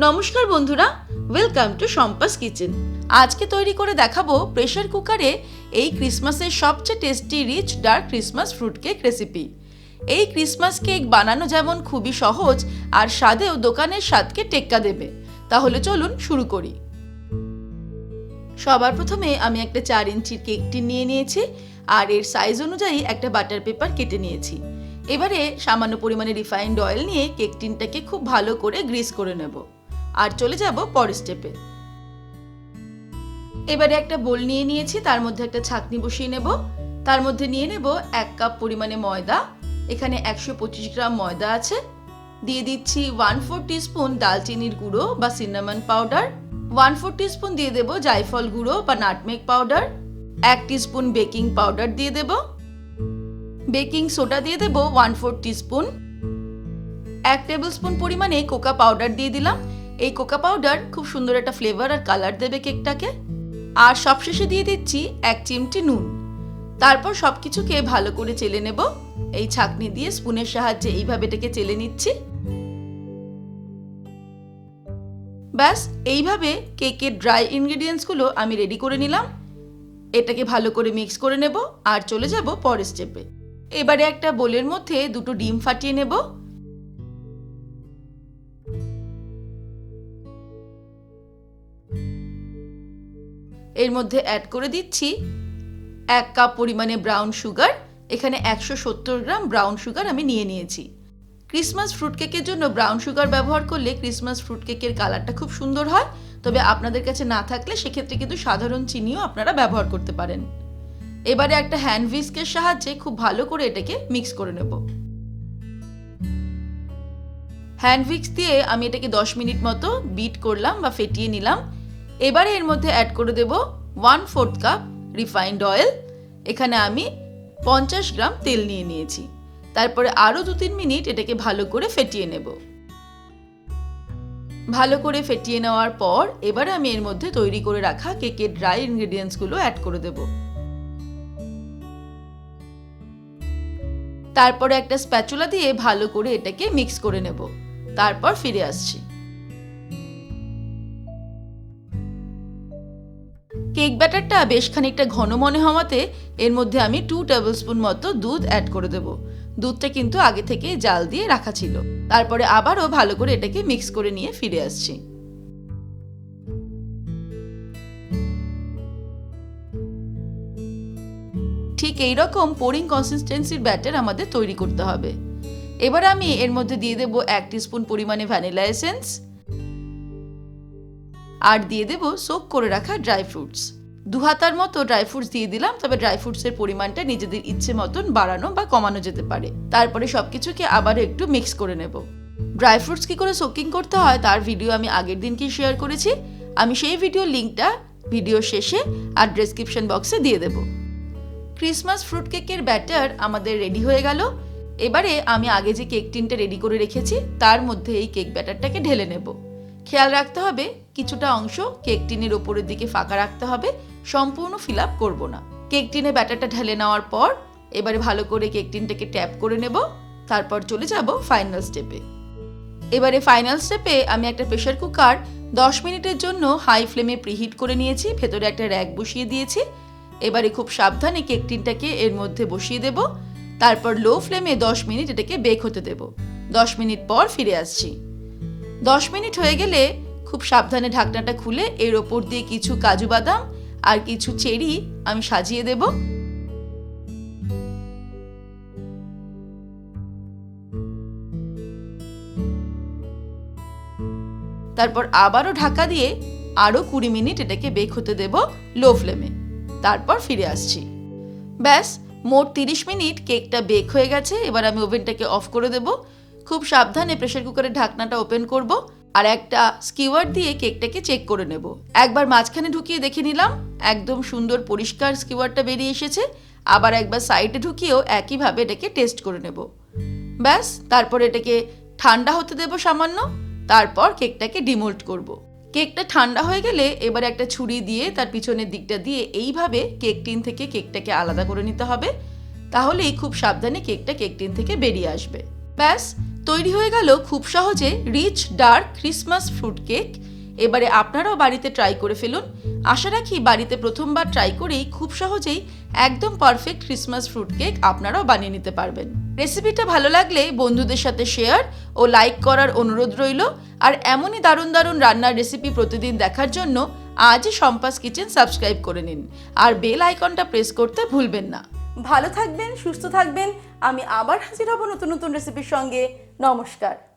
নমস্কার বন্ধুরা, welcome to Shampa's kitchen. আজকে তৈরি করে দেখাবো প্রেসার কুকারে এই ক্রিসমাসের সবচেয়ে tasty rich dark Christmas fruit cake recipe. এই ক্রিসমাস কেক বানানো যেমন খুবই সহজ, আর স্বাদেও দোকানের স্বাদকে টেক্কা দেবে। তাহলে চলুন শুরু করি। সবার প্রথমে আমি একটা 4 ইঞ্চির কেক টিন নিয়ে নিয়েছি, আর এর সাইজ অনুযায়ী একটা বাটার পেপার কেটে নিয়েছি। এবারে সামান্য পরিমাণে রিফাইন্ড অয়েল নিয়ে কেক টিনটাকে খুব ভালো করে গ্রিস করে নেব, আর চলে যাব পরের স্টেপে। এবারে একটা বোল নিয়ে নিয়েছি, তার মধ্যে একটা ছাঁকনি বসিয়ে নেব। তার মধ্যে নিয়ে নেব 1 কাপ পরিমাণে ময়দা। এখানে 125 গ্রাম ময়দা আছে। দিয়ে দিচ্ছি 1/4 টিস্পুন দালচিনির গুঁড়ো বা সিনামন পাউডার। 1/4 টিস্পুন দিয়ে দেব জাইফল গুঁড়ো বা nutmeg powder. 1 teaspoon baking powder দিয়ে দেব। বেকিং সোডা দিয়ে দেব 1/4 টিস্পুন। 1 টেবিল স্পুন পরিমাণে কোকা পাউডার দিয়ে দিলাম। এই কোকা পাউডার খুব সুন্দর একটা ফ্লেভার আর কালার দেবে কেকটাকে। আর সবশেষে দিয়ে দিচ্ছি 1 চিমটি নুন। তারপর সবকিছুকে ভালো করে চেলে নেব। এই ছাঁকনি দিয়ে স্পুনের সাহায্যে এইভাবে এটাকে চেলে নিচ্ছি। ব্যাস, এইভাবে কেকের ড্রাই ইনগ্রেডিয়েন্টসগুলো আমি রেডি করে নিলাম। এটাকে ভালো করে মিক্স করে নেব, আর চলে যাব পরের স্টেপে। এবারে একটা বোলের মধ্যে 2টো ডিম ফাটিয়ে নেব। এর মধ্যে অ্যাড করে দিচ্ছি 1 কাপ পরিমাণে ব্রাউন সুগার। এখানে 170 গ্রাম ব্রাউন সুগার আমি নিয়ে নিয়েছি। ক্রিসমাস ফ্রুট কেকের জন্য ব্রাউন সুগার ব্যবহার করলে ক্রিসমাস ফ্রুট কেকের কালারটা খুব সুন্দর হয়। তবে আপনাদের কাছে না থাকলে সেক্ষেত্রে কিন্তু সাধারণ চিনিও আপনারা ব্যবহার করতে পারেন। এবারে একটা হ্যান্ড হুইস্কের সাহায্যে খুব ভালো করে এটাকে মিক্স করে নেব। হ্যান্ড হুইস্ক দিয়ে আমি এটাকে 10 মিনিট মতো বিট করলাম বা ফেটিয়ে নিলাম। এবারে এর মধ্যে অ্যাড করে দেব 1/4 কাপ রিফাইন্ড অয়েল। এখানে আমি 50 গ্রাম তেল নিয়ে নিয়েছি। তারপরে আরও 2-3 মিনিট এটাকে ভালো করে ফেটিয়ে নেব। ভালো করে ফেটিয়ে নেওয়ার পর এবারে আমি এর মধ্যে তৈরি করে রাখা কেকের ড্রাই ইনগ্রেডিয়েন্টসগুলো অ্যাড করে দেব। তারপরে একটা স্প্যাচুলা দিয়ে ভালো করে এটাকে মিক্স করে নেব। তারপর ফিরে আসছি। কেক ব্যাটারটা বেশ খানিকটা ঘন মনে হওয়াতে এর মধ্যে আমি 2 টেবিল স্পুন মতো দুধ অ্যাড করে দেব। দুধটা কিন্তু আগে থেকে জাল দিয়ে রাখা ছিল। তারপরে আবারও ভালো করে এটাকে মিক্স করে নিয়ে ফিরে আসছি। ঠিক এই রকম পোরিং কনসিস্টেন্সির ব্যাটার আমাদের তৈরি করতে হবে। এবার আমি এর মধ্যে দিয়ে দেব 1 টিস্পুন পরিমাণে ভ্যানিলা এসেন্স, আর দিয়ে দেব সোক করে রাখা ড্রাই ফ্রুটস। 2 হাতার মতো ড্রাই ফ্রুটস দিয়ে দিলাম। তবে ড্রাই ফ্রুটসের পরিমাণটা নিজেদের ইচ্ছে মতন বাড়ানো বা কমানো যেতে পারে। তারপরে সবকিছুকে আবার একটু মিক্স করে নেব। ড্রাই ফ্রুটস কি করে সোকিং করতে হয় তার ভিডিও আমি আগের দিনকে শেয়ার করেছি। আমি সেই ভিডিওর লিঙ্কটা ভিডিও শেষে আর ডেসক্রিপশন বক্সে দিয়ে দেব। ক্রিসমাস ফ্রুট কেকের ব্যাটার আমাদের রেডি হয়ে গেল। এবারে আমি আগে যে কেক টিনটা রেডি করে রেখেছি তার মধ্যে এই কেক ব্যাটারটাকে ঢেলে নেব। খেয়াল রাখতে হবে কিছুটা অংশ কেক টিনের ওপরের দিকে ফাঁকা রাখতে হবে, সম্পূর্ণ ফিল আপ করবো না। কেক টিনে ব্যাটারটা ঢেলে নেওয়ার পর এবারে ভালো করে কেক টিনটাকে ট্যাপ করে নেব। তারপর চলে যাব ফাইনাল স্টেপে। এবারে ফাইনাল স্টেপে আমি একটা প্রেসার কুকার 10 মিনিটের জন্য হাই ফ্লেমে প্রিহিট করে নিয়েছি। ভেতরে একটা র্যাক বসিয়ে দিয়েছি। এবারে খুব সাবধানে কেক টিনটাকে এর মধ্যে বসিয়ে দেব। তারপর লো ফ্লেমে 10 মিনিট এটাকে বেক হতে দেব। 10 মিনিট পর ফিরে আসছি। 10 মিনিট হয়ে গেলে খুব সাবধানে ঢাকনাটা খুলে এর ওপর দিয়ে কিছু কাজু বাদাম আর কিছু চেরি আমি সাজিয়ে দেব। তারপর আবারও ঢাকা দিয়ে আরও 20 মিনিট এটাকে বেক হতে দেব লো ফ্লেমে। তারপর ফিরে আসছি। ব্যাস, মোট 30 মিনিট কেকটা বেক হয়ে গেছে। এবার আমি ওভেনটাকে অফ করে দেব। খুব সাবধানে প্রেসার কুকারের ঢাকনাটা ওপেন করব, আর একটা স্কিওয়ার দিয়ে কেকটাকে চেক করে নেব। একবার মাঝখানে ঢুকিয়ে দেখে নিলাম, একদম সুন্দর পরিষ্কার স্কিওয়ারটা বেরিয়ে এসেছে। আবার একবার সাইডে ঢুকিয়েও একইভাবে এটাকে টেস্ট করে নেব। ব্যাস, তারপর এটাকে ঠান্ডা হতে দেব সামান্য। তারপর কেকটাকে ডিমোল্ড করব। কেকটা ঠান্ডা হয়ে গেলে এবার একটা ছুরি দিয়ে তার পিছনের দিকটা দিয়ে এইভাবে কেক টিন থেকে কেকটাকে আলাদা করে নিতে হবে। তাহলেই খুব সাবধানে কেকটা কেক টিন থেকে বেরিয়ে আসবে। ব্যাস তৈরি হয়ে গেল খুব সহজে rich dark Christmas fruit cake. এবারে আপনারাও বাড়িতে ট্রাই করে ফেলুন। আশা রাখি বাড়িতে প্রথমবার ট্রাই করেই খুব সহজেই একদম পারফেক্ট ক্রিসমাস ফ্রুট কেক আপনারাও বানিয়ে নিতে পারবেন। রেসিপিটা ভালো লাগলে বন্ধুদের সাথে শেয়ার ও লাইক করার অনুরোধ রইল। আর এমনই দারুণ দারুণ রান্নার রেসিপি প্রতিদিন দেখার জন্য আজই শম্পাস কিচেন সাবস্ক্রাইব করে নিন আর বেল আইকনটা প্রেস করতে ভুলবেন না। ভালো থাকবেন, সুস্থ থাকবেন। আমি আবার হাজির হব নতুন নতুন রেসিপির সঙ্গে। নমস্কার।